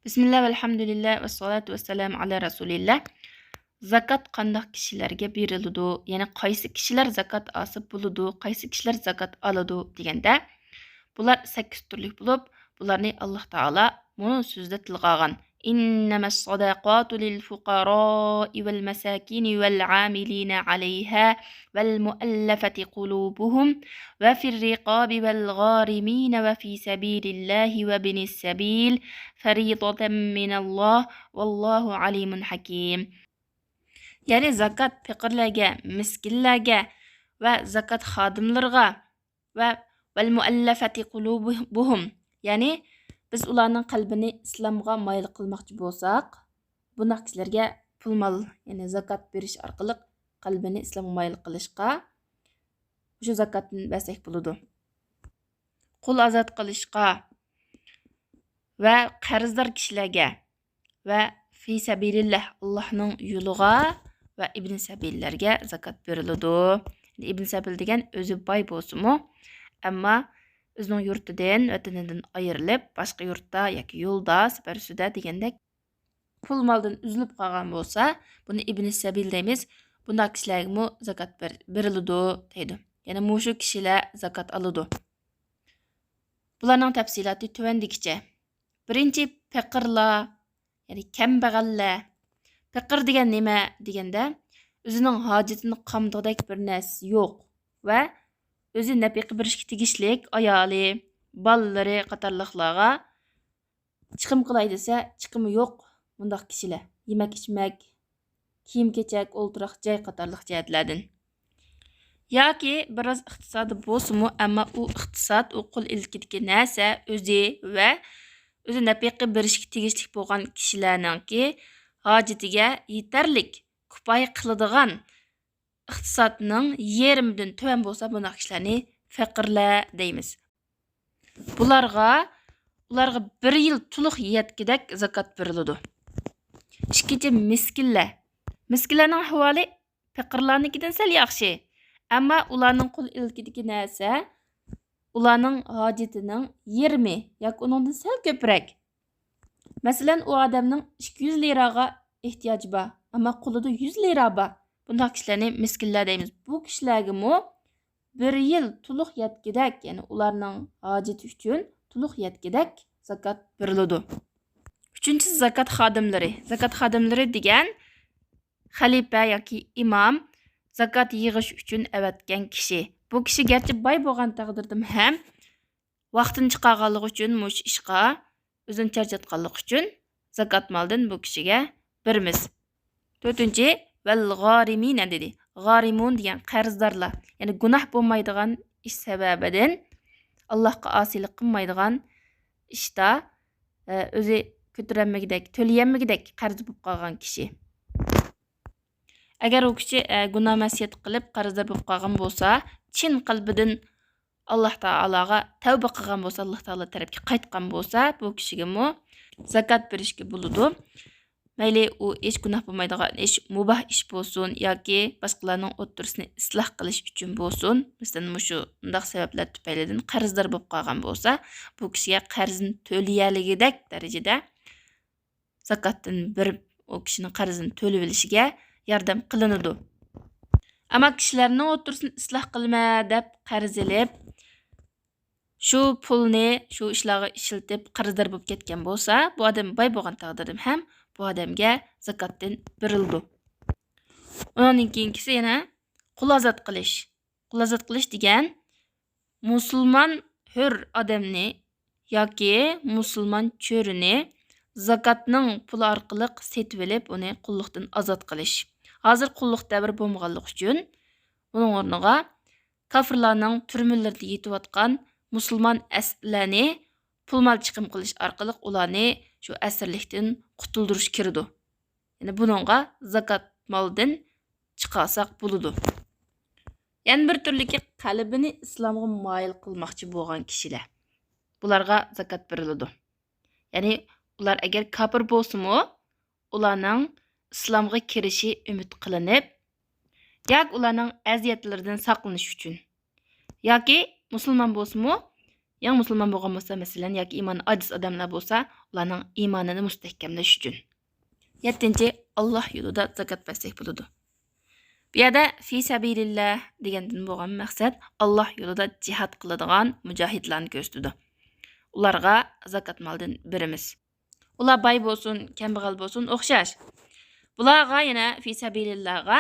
Bismillah velhamdülillah ve salatu vesselam ala Rasulillah. Zakat qandaq kishilarga beriladi? Ya'ni qaysi kishilar zakat asib bo'ladi, qaysi kishilar zakat oladi deganda, bular 8 turlik bo'lib, bularni Alloh taolo buni so'zda tilga olgan. Innamas sadaqatu lil fuqara'i vel masakini vel amilina alayha vel muallafati qulubuhum ve fir riqabi vel gharimin ve fi sabilillahi ve binis sabil faridatan minalloh vallohu alimun hakim. Ya'ni zakat faqirlarga, miskinlarga va zakat xodimlariga va val muallafati qulubuhum, ya'ni biz ularning qalbini islomga moyil qilmoqchi bo'lsak, bunday kishilarga pul mol, ya'ni zakat berish orqali qalbini islomga moyil qilishga shu zakatni bersak bo'ladi. Qul ozod qilishga va qarzdor kishilarga va fi sabilillah Allohning yo'liga va ibn sabillarga zakat beriladi. Ibn sabil degan o'zi boy bo'lsa-mu, ammo o'zining yurtidan, vatanidan ayrilib, boshqa yurtda yoki yo'lda, safarsida degandek pul moldan uzilib qolgan bo'lsa, buni ibn sabil deymiz. Bunday kishilarga zakat beriladi deydi. Ya'ni mushu kishilar zakat oladi. Bularning tafsiloti tuvandikicha. Birinchi faqirlar, ya'ni kambag'allar. Faqir degan nima deganda, o'zining hojatini qamdag'dak bir narsa yo'q va o'zi nafiqa berishga tegishlik ayoli, bolalari qatorliqlarga chiqim qilay desa, chiqimi yo'q bunday kishilar. Yemak, ichmak, kiyim-kechak, o'ltiroq joy qatorliq jihatlardan. Yoki biroz iqtisodi bo'lsa-mu, ammo u iqtisod u qo'l ilkidagi narsa o'zi va o'zi nafiqa berishga tegishlik bo'lgan kishilarningki hojatiga yetarlik kifoya qiladigan iqtisodning yarmidan tuvan bo'lsa, bunday kishilarni faqirlar deymiz. Ularga 1 yil to'liq yetkidak zakat beriladi. Ikkinchi miskinlar. Miskinlarning ahvoli faqirlarnikidan sal yaxshi. Ammo ularning qo'l ilkidagi narsa ularning hojatining yarmi yoki undan sal ko'proq. Masalan, u odamning 200 liraga ehtiyoji bor, ammo qo'lida 100 lira bor. Bunday kishilarni miskinlar deymiz. Bu kishilarga 1 yil to'liq yetkidak, ya'ni ularning hojati uchun to'liq yetkidak zakat beriladi. Uchinchisi zakat xodimlari. Zakat xodimlari degan xalifa yoki imom zakat yig'ish uchun avatgan kishi. Bu kishi garchi boy bo'lgan taqdirda ham vaqtini chiqarganligi uchun mush ishqa o'zini charchatganligi uchun zakat moldan bu kishiga beramiz. 4-chi val g'arimin dedi. G'arimun degan qarzdorlar, ya'ni gunoh bo'lmaydigan ish sababidan Allohga osiylik qilmaydigan ishda o'zi ko'taranmagidek, to'layanmagidek qarz bo'lib qolgan kishi. Agar u kishi gunoh masiyat qilib qarzdor bo'lib qolgan bo'lsa, chin qalbidan Alloh taologa tavba qilgan bo'lsa, Alloh taolo tarafga qaytgan bo'lsa, bu kishiga zakat berishga bo'ladi. Mayli u hech gunoh bo'lmaydigan ish, mubah ish bo'lsin yoki boshqalarning o'ttirisini isloh qilish uchun bo'lsin. Masalan, shu undaq sabablar tufaylidan qarzdor bo'lib qolgan bo'lsa, bu kishiga qarzini to'layaligidek darajada zakatdan bir o kishining qarzini to'lab olishiga yordam qilinadi. Ammo kishilarning o'ttirisini isloh qilma deb qarz olib, shu pulni shu ishlarga ishlatib qarzdor bo'lib ketgan bo'lsa, bu odam boy bo'lgan taqdirda ham bu odamga zakatdan berildi. Undan keyingisi yana qul ozod qilish. Qul ozod qilish degan musulmon hur odamni yoki musulmon cho'rini zakatning puli orqali setib olib, uni qulluqdan ozod qilish. Hozir qulluq davri bo'lmaganligi uchun uning o'rniga kafirlarning turmalarida yetayotgan musulmon asirlarni pul mol chiqim qilish orqali ularni shu asirlikdan qutuldirish kirdi. Ya'ni buningga zakat moldan chiqarsak bo'ladi. Yana bir turliki qalbini islomga moyil qilmoqchi bo'lgan kishilar. Bularga zakat beriladi. Ya'ni ular agar kafir bo'lsa-mu, ularning islomga kirishi umid qilinib, yoki ularning aziyatlaridan saqlanish uchun yoki musulmon bo'lsa-mu, Yang musulmon bo'lgan bo'lsa, masalan, yoki iymoni ojiz odamlar bo'lsa, ularning iymonini mustahkamlash uchun. 7. Alloh yo'lida zakot bersak bo'ladi. Bu yerda fi sabilillah degandan bo'lgan maqsad Alloh yo'lida jihad qiladigan mujohidlarni ko'rsatadi. Ularga zakot moldan beramiz. Ular boy bo'lsin, kambag'al bo'lsin, o'xshash. Bularga yana fi sabilillahga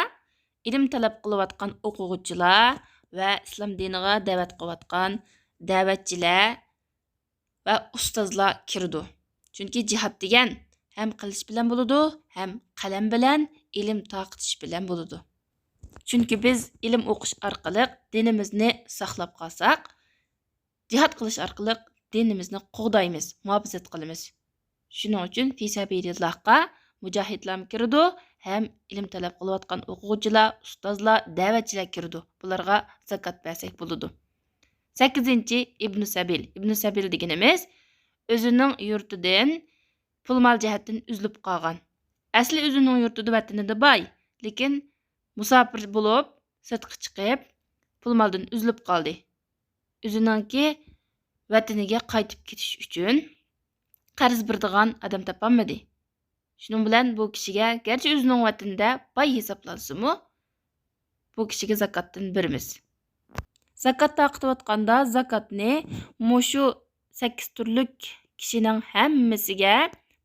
ilm talab qilayotgan o'quvchilar va islom diniga da'vat qilayotgan da'vatchilar va ustozlar kirdi. Chunki jihad degan ham qilish bilan bo'ladi, ham qalam bilan ilm taqitish bilan bo'ladi. Chunki biz ilm o'qish orqali dinimizni saqlab qolsak, jihad qilish orqali dinimizni qo'g'daymiz, muhofazat qilamiz. Shuning uchun fi sabilillahga mujohidlar kirdi, ham ilm talab qilayotgan o'quvchilar, ustozlar, da'vatchilar kirdi. Bularga zakot bersak bo'ladi. 8. İbn Sabil. İbn Sabil deganimiz o'zining yurtidan pul mol jihatdan uzilib qolgan. Asli o'zining yurtida vatanida boy, lekin musofir bo'lib, sirtqa chiqib, pul moldan uzilib qoldi. O'ziningki vataniga qaytib ketish uchun qarz beradigan odam topolmadi. Shuning bilan bu kishiga garchi o'zining vatanida boy hisoblansa-mu, bu kishiga zakotdan beramiz. Zakot taqitayotganda zakotni mushu 8 turlik kishining hammasiga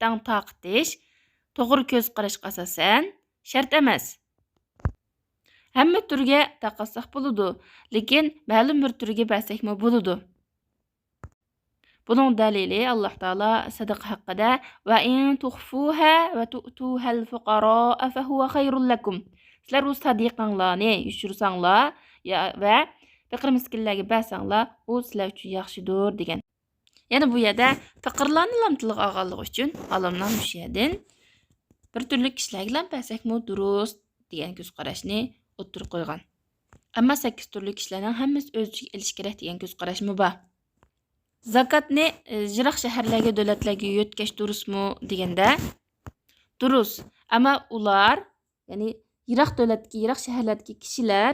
tang taqitish to'g'ri ko'z qarashga asosan shart emas. Hamma turga taqatsak bo'ladi, lekin ma'lum bir turga bersakmi bo'ladi. Bunun dalili Alloh taolo sadaqa haqida va in tukhfuha va tu'tuhal fuqaraa fa huwa khayrul lakum. Sizlar o'z sadiqanglarni yushirsanglar va faqir miskinlarga bersanglar, u sizlar uchun yaxshidir degan. Yana bu yerda faqirlarni lamtiliq olganligi uchun olimlar bu yerdan bir turli kishilarga bersakmi durust degan ko'z qarashni o'tirib qo'ygan. Ammo 8 turli kishilarning hammasi o'z ichiga elish kerak degan ko'z qarashmi bor. Zakotni yiroq shaharlarga, davlatlarga yo'tkash durustmi deganda durust. Ammo ular, ya'ni yiroq davlatga, yiroq shaharlardagi kishilar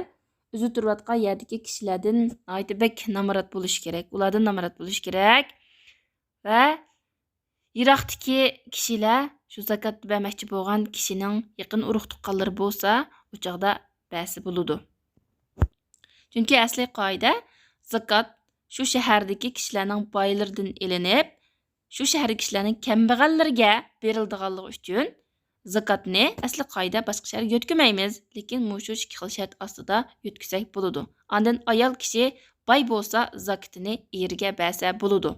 o'zi turayotgan yerdagi kishilardan aytibek namorat bo'lish kerak. Ulardan namorat bo'lish kerak va yiroqdagi kishilar shu zakot bermoqchi bo'lgan kishining yaqin urug' tuqqanlari bo'lsa, u chaqda bersa bo'ladi. Chunki asli qoida zakot shu shahardagi kishilarning boylaridan elinib, shu shahar kishilarning kambag'allariga berildiganligi uchun zakotni asli qoida boshqa shaharga yo'tkamaymiz, lekin mushu ikki xil shart ostida yo'tkasak bo'ladi. Ondan ayol kishi boy bo'lsa zakotini eriga bersa bo'ladi.